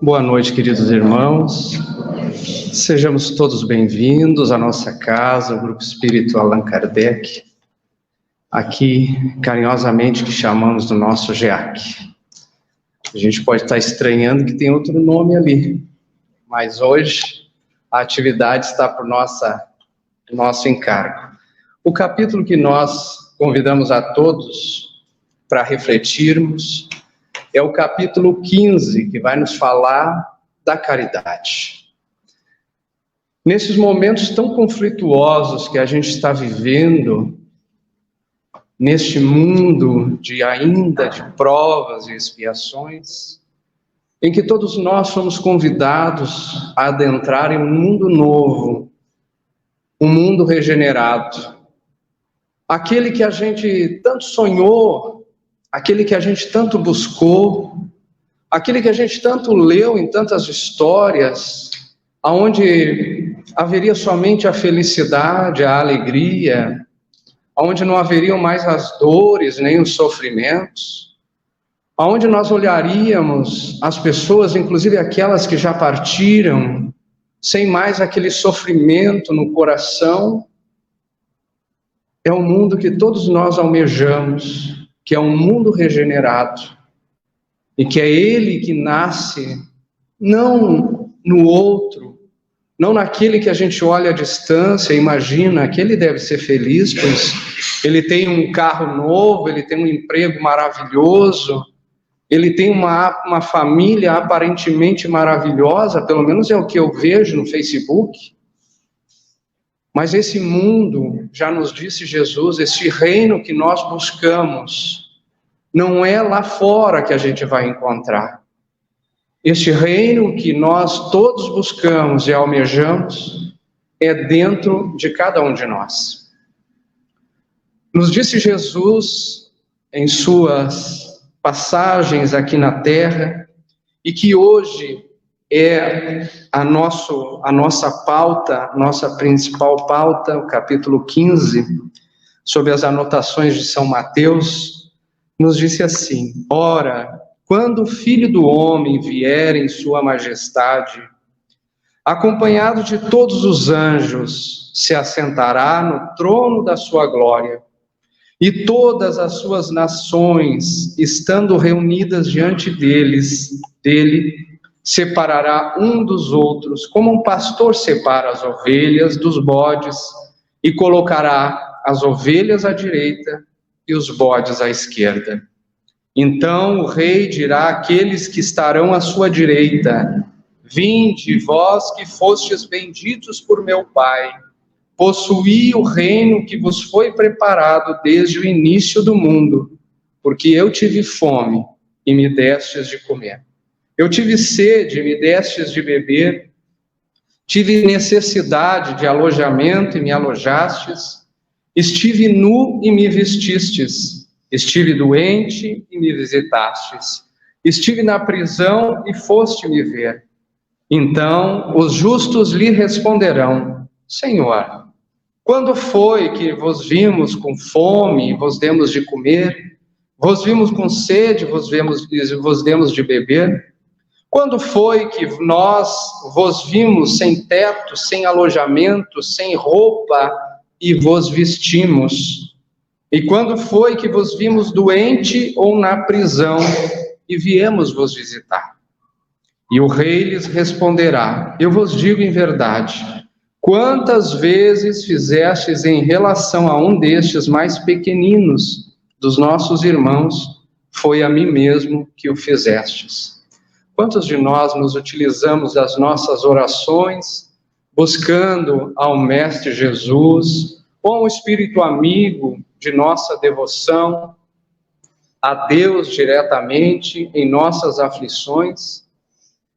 Boa noite, queridos irmãos. Sejamos todos bem-vindos à nossa casa, o Grupo Espírita Allan Kardec, aqui carinhosamente que chamamos do nosso GEAC. A gente pode estar estranhando que tem outro nome ali, mas hoje a atividade está por nosso encargo. O capítulo que nós convidamos a todos para refletirmos é o capítulo 15, que vai nos falar da caridade. Nesses momentos tão conflituosos que a gente está vivendo, neste mundo de provas e expiações, em que todos nós somos convidados a adentrar em um mundo novo, um mundo regenerado, aquele que a gente tanto sonhou, aquele que a gente tanto buscou, aquele que a gente tanto leu em tantas histórias, aonde haveria somente a felicidade, a alegria, aonde não haveriam mais as dores nem os sofrimentos, aonde nós olharíamos as pessoas, inclusive aquelas que já partiram, sem mais aquele sofrimento no coração. É o mundo que todos nós almejamos, que é um mundo regenerado, e que é ele que nasce, não no outro, não naquele que a gente olha à distância e imagina que ele deve ser feliz, pois ele tem um carro novo, ele tem um emprego maravilhoso, ele tem uma família aparentemente maravilhosa, pelo menos é o que eu vejo no Facebook. Mas esse mundo, já nos disse Jesus, esse reino que nós buscamos, não é lá fora que a gente vai encontrar. Este reino que nós todos buscamos e almejamos, é dentro de cada um de nós. Nos disse Jesus, em suas passagens aqui na terra, e que hoje é a nossa pauta, nossa principal pauta, o capítulo 15, sobre as anotações de São Mateus, nos disse assim: ora, quando o Filho do Homem vier em sua majestade, acompanhado de todos os anjos, se assentará no trono da sua glória, e todas as suas nações, estando reunidas diante dele, separará um dos outros, como um pastor separa as ovelhas dos bodes, e colocará as ovelhas à direita e os bodes à esquerda. Então o rei dirá àqueles que estarão à sua direita: vinde, vós que fostes benditos por meu Pai, possuí o reino que vos foi preparado desde o início do mundo, porque eu tive fome e me destes de comer. Eu tive sede e me destes de beber, tive necessidade de alojamento e me alojastes, estive nu e me vestistes, estive doente e me visitastes, estive na prisão e foste me ver. Então os justos lhe responderão: Senhor, quando foi que vos vimos com fome e vos demos de comer? Vos vimos com sede, vos demos de beber? Quando foi que nós vos vimos sem teto, sem alojamento, sem roupa e vos vestimos? E quando foi que vos vimos doente ou na prisão e viemos vos visitar? E o rei lhes responderá: eu vos digo em verdade, quantas vezes fizestes em relação a um destes mais pequeninos dos nossos irmãos, foi a mim mesmo que o fizestes. Quantos de nós nos utilizamos das nossas orações, buscando ao Mestre Jesus, ou um espírito amigo de nossa devoção, a Deus diretamente em nossas aflições?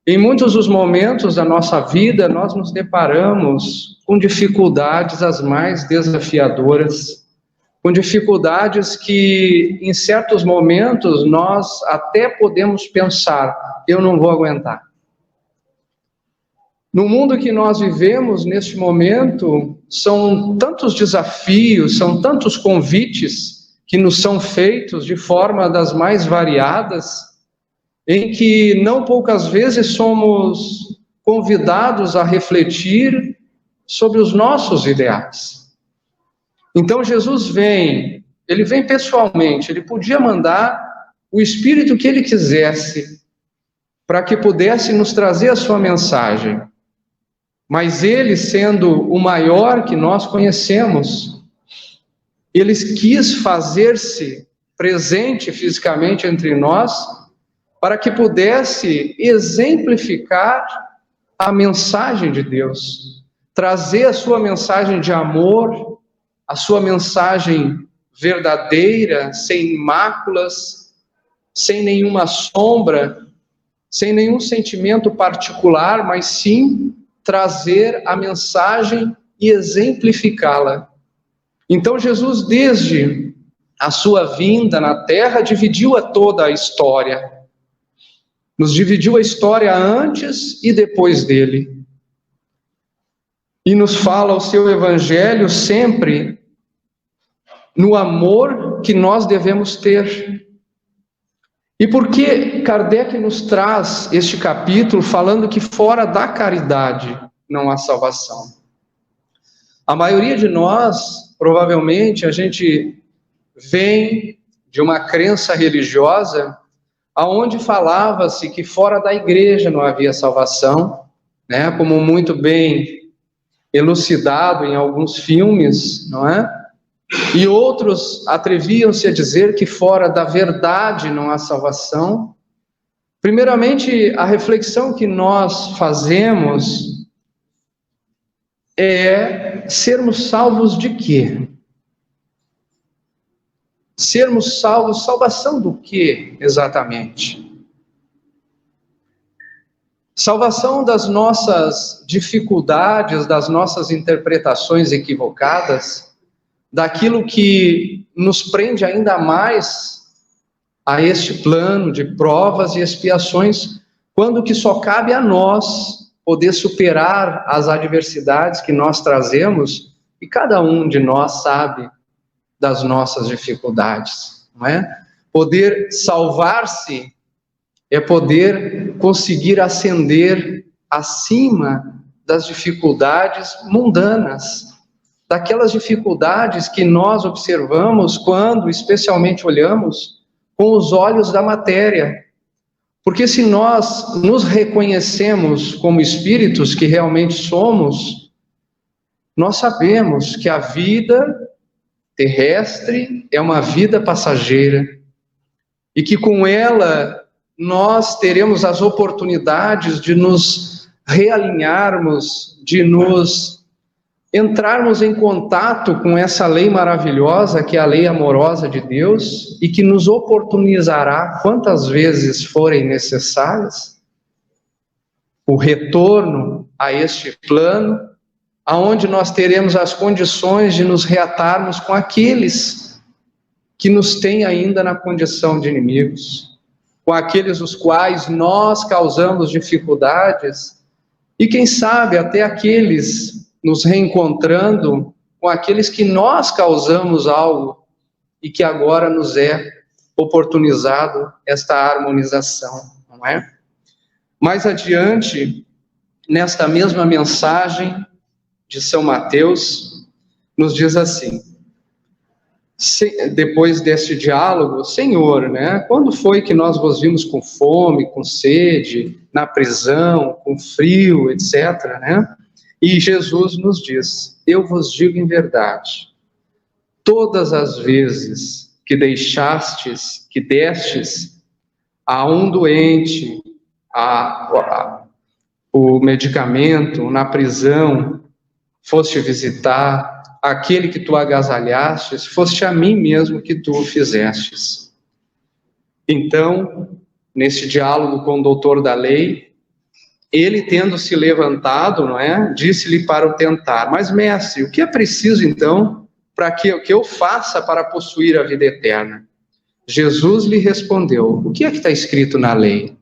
Em muitos dos momentos da nossa vida, nós nos deparamos com dificuldades as mais desafiadoras, com dificuldades que, em certos momentos, nós até podemos pensar: eu não vou aguentar. No mundo que nós vivemos, neste momento, são tantos desafios, são tantos convites que nos são feitos de forma das mais variadas, em que não poucas vezes somos convidados a refletir sobre os nossos ideais. Então Jesus vem, ele vem pessoalmente, ele podia mandar o Espírito que ele quisesse, para que pudesse nos trazer a sua mensagem. Mas ele, sendo o maior que nós conhecemos, ele quis fazer-se presente fisicamente entre nós, para que pudesse exemplificar a mensagem de Deus, trazer a sua mensagem de amor, a sua mensagem verdadeira, sem máculas, sem nenhuma sombra, sem nenhum sentimento particular, mas sim trazer a mensagem e exemplificá-la. Então Jesus, desde a sua vinda na Terra, dividiu toda a história. Nos dividiu a história antes e depois dele. E nos fala o seu Evangelho sempre no amor que nós devemos ter. E por que Kardec nos traz este capítulo falando que fora da caridade não há salvação? A maioria de nós, provavelmente, a gente vem de uma crença religiosa aonde falava-se que fora da igreja não havia salvação, né? Como muito bem elucidado em alguns filmes, não é? E outros atreviam-se a dizer que fora da verdade não há salvação. Primeiramente, a reflexão que nós fazemos é sermos salvos de quê? Sermos salvos, salvação do quê, exatamente? Salvação das nossas dificuldades, das nossas interpretações equivocadas, daquilo que nos prende ainda mais a este plano de provas e expiações, quando que só cabe a nós poder superar as adversidades que nós trazemos, e cada um de nós sabe das nossas dificuldades, não é? Poder salvar-se é poder conseguir ascender acima das dificuldades mundanas, daquelas dificuldades que nós observamos quando, especialmente, olhamos com os olhos da matéria. Porque se nós nos reconhecemos como espíritos que realmente somos, nós sabemos que a vida terrestre é uma vida passageira e que com ela nós teremos as oportunidades de nos realinharmos, de nos entrarmos em contato com essa lei maravilhosa, que é a lei amorosa de Deus, e que nos oportunizará, quantas vezes forem necessárias, o retorno a este plano, aonde nós teremos as condições de nos reatarmos com aqueles que nos têm ainda na condição de inimigos, com aqueles os quais nós causamos dificuldades, e quem sabe até aqueles nos reencontrando com aqueles que nós causamos algo e que agora nos é oportunizado esta harmonização, não é? Mais adiante, nesta mesma mensagem de São Mateus, nos diz assim, depois deste diálogo: Senhor, né, quando foi que nós vos vimos com fome, com sede, na prisão, com frio, etc., né? E Jesus nos diz: eu vos digo em verdade, todas as vezes que destes a um doente o medicamento, na prisão, foste visitar, aquele que tu agasalhastes, foste a mim mesmo que tu o fizestes. Então, nesse diálogo com o doutor da lei, ele, tendo se levantado, não é, disse-lhe para o tentar: mas mestre, o que é preciso então para que eu faça para possuir a vida eterna? Jesus lhe respondeu: o que é que está escrito na lei?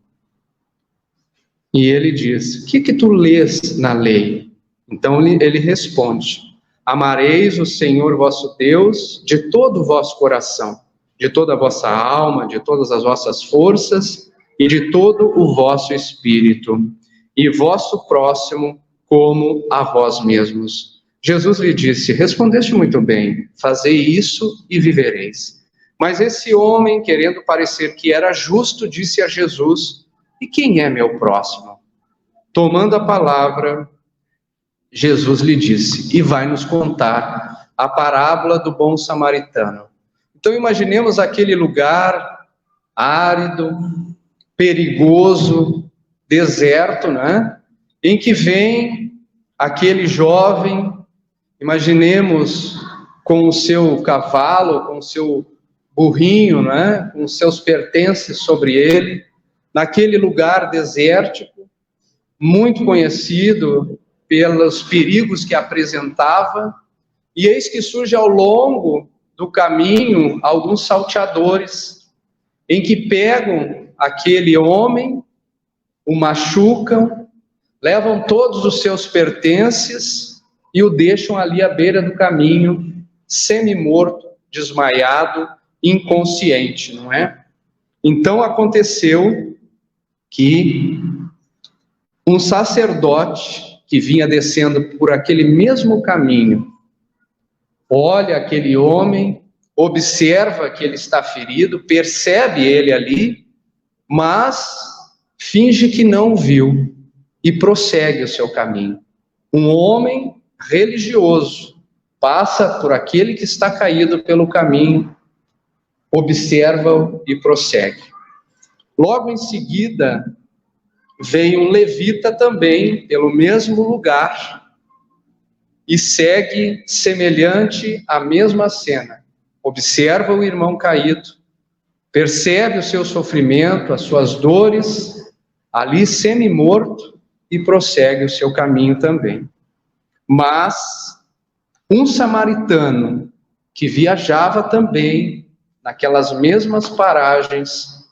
E ele diz: o que tu lês na lei? Então ele responde: amareis o Senhor vosso Deus de todo o vosso coração, de toda a vossa alma, de todas as vossas forças e de todo o vosso espírito, e vosso próximo como a vós mesmos. Jesus lhe disse: respondeste muito bem, fazei isso e vivereis. Mas esse homem, querendo parecer que era justo, disse a Jesus: e quem é meu próximo? Tomando a palavra, Jesus lhe disse, e vai nos contar a parábola do bom samaritano. Então imaginemos aquele lugar árido, perigoso, deserto, né? Em que vem aquele jovem, imaginemos com o seu cavalo, com o seu burrinho, né? Com os seus pertences sobre ele, naquele lugar desértico, muito conhecido pelos perigos que apresentava, e eis que surge ao longo do caminho alguns salteadores, em que pegam aquele homem, o machucam, levam todos os seus pertences e o deixam ali à beira do caminho, semi-morto, desmaiado, inconsciente, não é? Então aconteceu que um sacerdote que vinha descendo por aquele mesmo caminho, olha aquele homem, observa que ele está ferido, percebe ele ali, mas finge que não viu e prossegue o seu caminho. Um homem religioso passa por aquele que está caído pelo caminho, observa-o e prossegue. Logo em seguida, veio um levita também pelo mesmo lugar e segue semelhante à mesma cena. Observa o irmão caído, percebe o seu sofrimento, as suas dores, ali semi-morto, e prossegue o seu caminho também. Mas um samaritano que viajava também naquelas mesmas paragens,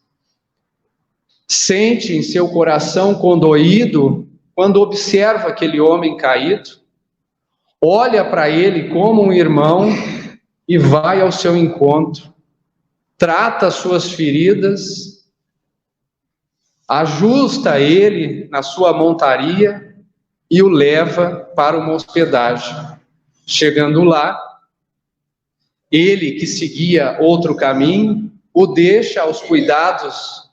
sente em seu coração condoído quando observa aquele homem caído, olha para ele como um irmão e vai ao seu encontro, trata as suas feridas, ajusta ele na sua montaria e o leva para uma hospedagem. Chegando lá, ele que seguia outro caminho, o deixa aos cuidados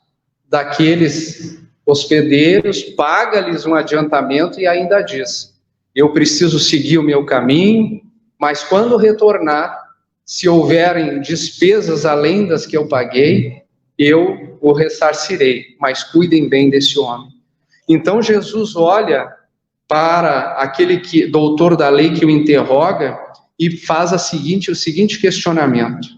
daqueles hospedeiros, paga-lhes um adiantamento e ainda diz: eu preciso seguir o meu caminho, mas quando retornar, se houverem despesas além das que eu paguei, eu o ressarcirei, mas cuidem bem desse homem. Então Jesus olha para aquele doutor da lei que o interroga e faz o seguinte questionamento: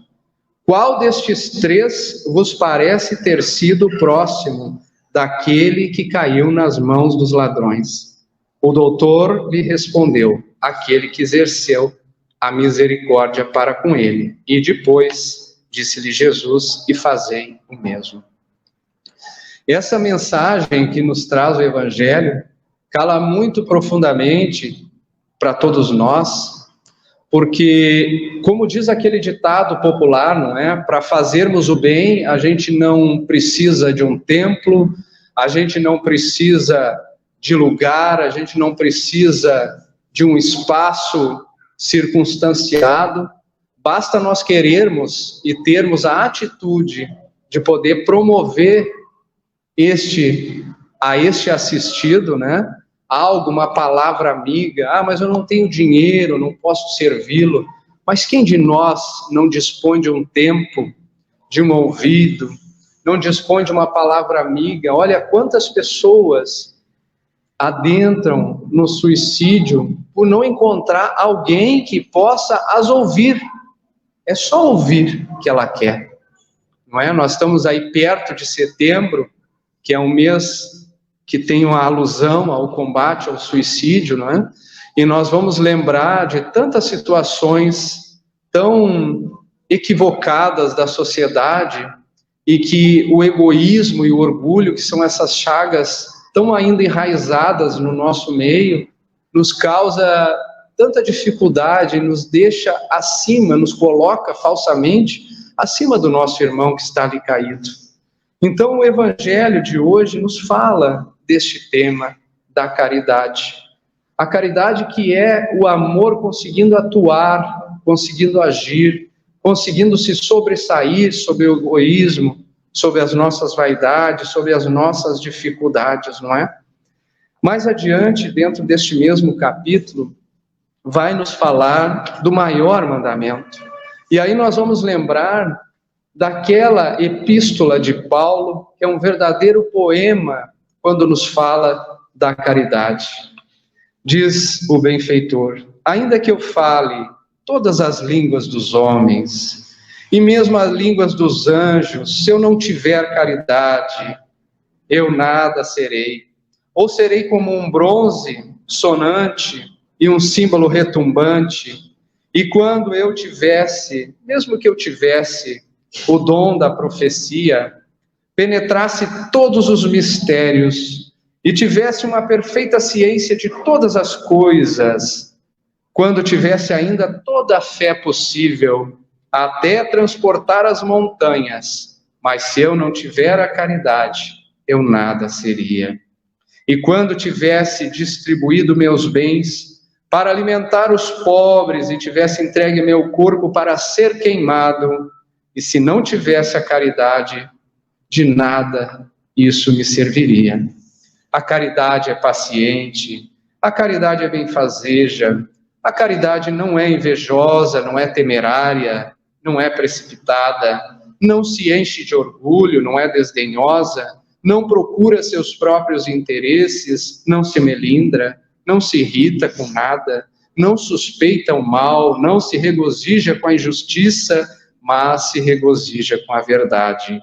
qual destes três vos parece ter sido próximo daquele que caiu nas mãos dos ladrões? O doutor lhe respondeu: aquele que exerceu a misericórdia para com ele. E depois disse-lhe Jesus: e fazei o mesmo. Essa mensagem que nos traz o Evangelho cala muito profundamente para todos nós, porque, como diz aquele ditado popular, não é? Para fazermos o bem, a gente não precisa de um templo, a gente não precisa de lugar, a gente não precisa de um espaço circunstanciado, basta nós querermos e termos a atitude de poder promover este assistido, né? Algo, uma palavra amiga. Mas eu não tenho dinheiro, não posso servi-lo. Mas quem de nós não dispõe de um tempo, de um ouvido, não dispõe de uma palavra amiga? Olha quantas pessoas adentram no suicídio por não encontrar alguém que possa as ouvir. É só ouvir que ela quer, não é? Nós estamos aí perto de setembro, que é um mês que tem uma alusão ao combate ao suicídio, não é? E nós vamos lembrar de tantas situações tão equivocadas da sociedade e que o egoísmo e o orgulho, que são essas chagas tão ainda enraizadas no nosso meio, nos causa tanta dificuldade, nos deixa acima, nos coloca falsamente acima do nosso irmão que está ali caído. Então, o Evangelho de hoje nos fala deste tema da caridade. A caridade que é o amor conseguindo atuar, conseguindo agir, conseguindo se sobressair sobre o egoísmo, sobre as nossas vaidades, sobre as nossas dificuldades, não é? Mais adiante, dentro deste mesmo capítulo, vai nos falar do maior mandamento. E aí nós vamos lembrar daquela epístola de Paulo, que é um verdadeiro poema quando nos fala da caridade. Diz o benfeitor: ainda que eu fale todas as línguas dos homens, e mesmo as línguas dos anjos, se eu não tiver caridade, eu nada serei. Ou serei como um bronze sonante e um símbolo retumbante, e quando eu tivesse, mesmo que eu tivesse o dom da profecia, penetrasse todos os mistérios e tivesse uma perfeita ciência de todas as coisas, quando tivesse ainda toda a fé possível, até transportar as montanhas, mas se eu não tiver a caridade, eu nada seria. E quando tivesse distribuído meus bens para alimentar os pobres e tivesse entregue meu corpo para ser queimado, e se não tivesse a caridade, de nada isso me serviria. A caridade é paciente, a caridade é benfazeja, a caridade não é invejosa, não é temerária, não é precipitada, não se enche de orgulho, não é desdenhosa, não procura seus próprios interesses, não se melindra, não se irrita com nada, não suspeita o mal, não se regozija com a injustiça, mas se regozija com a verdade.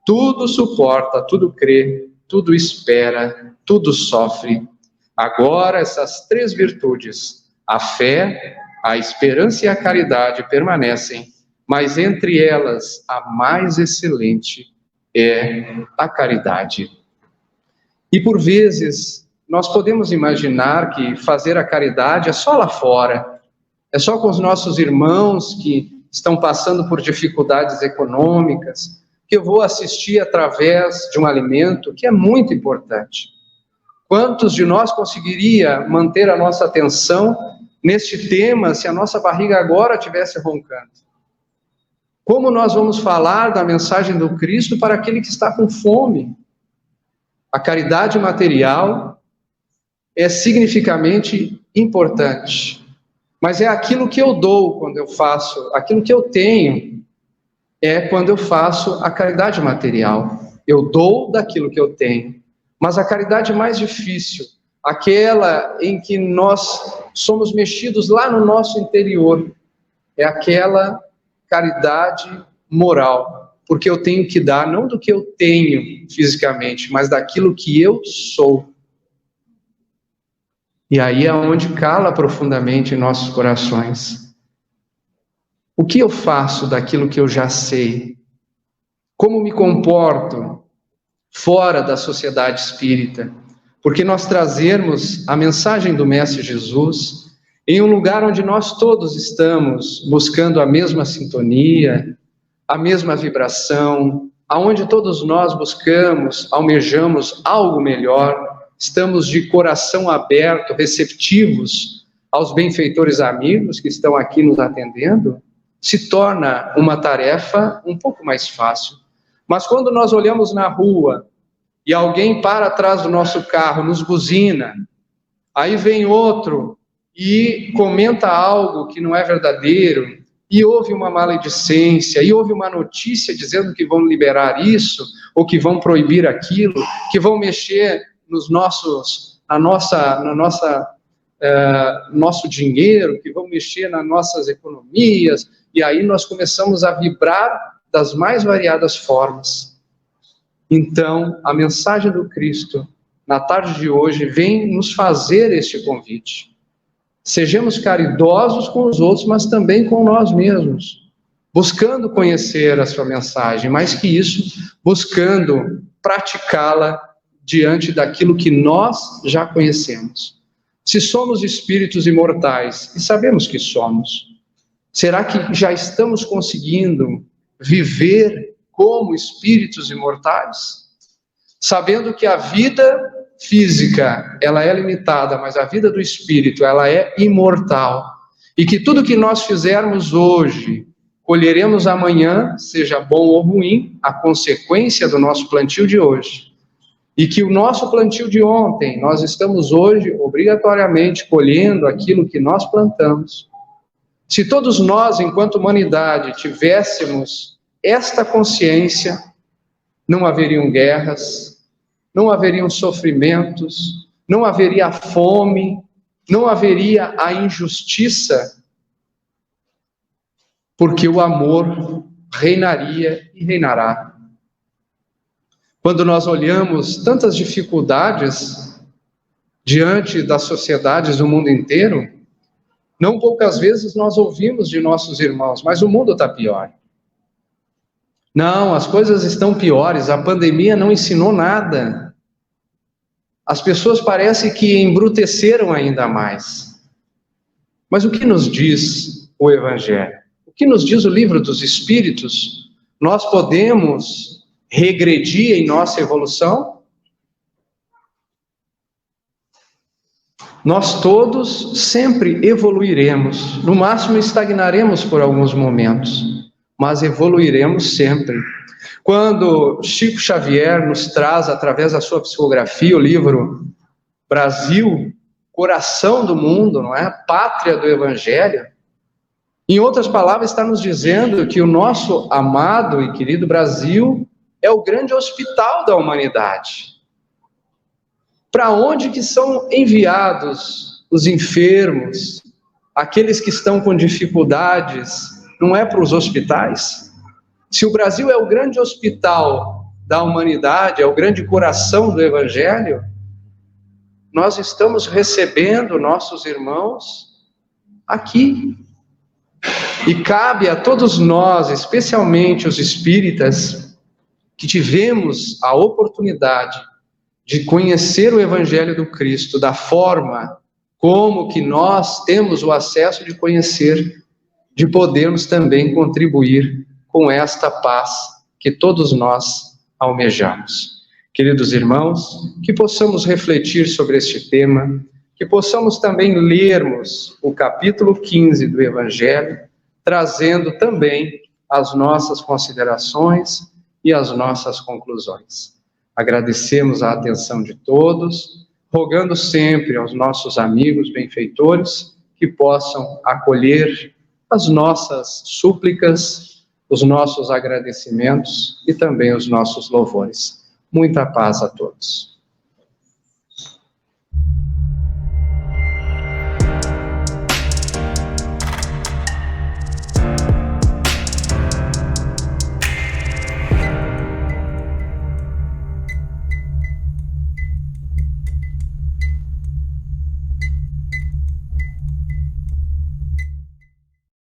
Tudo suporta, tudo crê, tudo espera, tudo sofre. Agora, essas três virtudes, a fé, a esperança e a caridade permanecem, mas entre elas a mais excelente é a caridade. E por vezes nós podemos imaginar que fazer a caridade é só lá fora, é só com os nossos irmãos que estão passando por dificuldades econômicas, que eu vou assistir através de um alimento que é muito importante. Quantos de nós conseguiria manter a nossa atenção neste tema se a nossa barriga agora estivesse roncando? Como nós vamos falar da mensagem do Cristo para aquele que está com fome? A caridade material é significativamente importante, mas é aquilo que eu dou quando eu faço, aquilo que eu tenho é quando eu faço a caridade material. Eu dou daquilo que eu tenho, mas a caridade mais difícil, aquela em que nós somos mexidos lá no nosso interior, é aquela caridade moral, porque eu tenho que dar não do que eu tenho fisicamente, mas daquilo que eu sou. E aí é onde cala profundamente em nossos corações. O que eu faço daquilo que eu já sei? Como me comporto fora da sociedade espírita? Porque nós trazermos a mensagem do Mestre Jesus em um lugar onde nós todos estamos buscando a mesma sintonia, a mesma vibração, aonde todos nós buscamos, almejamos algo melhor, estamos de coração aberto, receptivos aos benfeitores amigos que estão aqui nos atendendo, se torna uma tarefa um pouco mais fácil. Mas quando nós olhamos na rua e alguém para atrás do nosso carro, nos buzina, aí vem outro e comenta algo que não é verdadeiro, e houve uma maledicência, e houve uma notícia dizendo que vão liberar isso, ou que vão proibir aquilo, que vão mexer nos nossos, nosso dinheiro, que vão mexer nas nossas economias, e aí nós começamos a vibrar das mais variadas formas. Então, a mensagem do Cristo, na tarde de hoje, vem nos fazer este convite. Sejamos caridosos com os outros, mas também com nós mesmos, buscando conhecer a sua mensagem, mais que isso, buscando praticá-la diante daquilo que nós já conhecemos. Se somos espíritos imortais, e sabemos que somos, será que já estamos conseguindo viver como espíritos imortais, sabendo que a vida física, ela é limitada, mas a vida do espírito, ela é imortal, e que tudo que nós fizermos hoje, colheremos amanhã, seja bom ou ruim, a consequência do nosso plantio de hoje. E que o nosso plantio de ontem, nós estamos hoje obrigatoriamente colhendo aquilo que nós plantamos. Se todos nós, enquanto humanidade, tivéssemos esta consciência, não haveriam guerras, não haveriam sofrimentos, não haveria fome, não haveria a injustiça, porque o amor reinaria e reinará. Quando nós olhamos tantas dificuldades diante das sociedades do mundo inteiro, não poucas vezes nós ouvimos de nossos irmãos, mas o mundo está pior. Não, as coisas estão piores, a pandemia não ensinou nada. As pessoas parecem que embruteceram ainda mais. Mas o que nos diz o Evangelho? O que nos diz o Livro dos Espíritos? Nós podemos regredir em nossa evolução? Nós todos sempre evoluiremos, no máximo estagnaremos por alguns momentos, mas evoluiremos sempre. Quando Chico Xavier nos traz, através da sua psicografia, o livro Brasil, coração do mundo, não é? Pátria do Evangelho, em outras palavras, está nos dizendo que o nosso amado e querido Brasil é o grande hospital da humanidade. Para onde que são enviados os enfermos, aqueles que estão com dificuldades? Não é para os hospitais? Se o Brasil é o grande hospital da humanidade, é o grande coração do Evangelho, nós estamos recebendo nossos irmãos aqui. E cabe a todos nós, especialmente os espíritas, que tivemos a oportunidade de conhecer o Evangelho do Cristo da forma como que nós temos o acesso de conhecer, de podermos também contribuir com esta paz que todos nós almejamos. Queridos irmãos, que possamos refletir sobre este tema, que possamos também lermos o capítulo 15 do Evangelho, trazendo também as nossas considerações e as nossas conclusões. Agradecemos a atenção de todos, rogando sempre aos nossos amigos benfeitores que possam acolher as nossas súplicas, os nossos agradecimentos e também os nossos louvores. Muita paz a todos.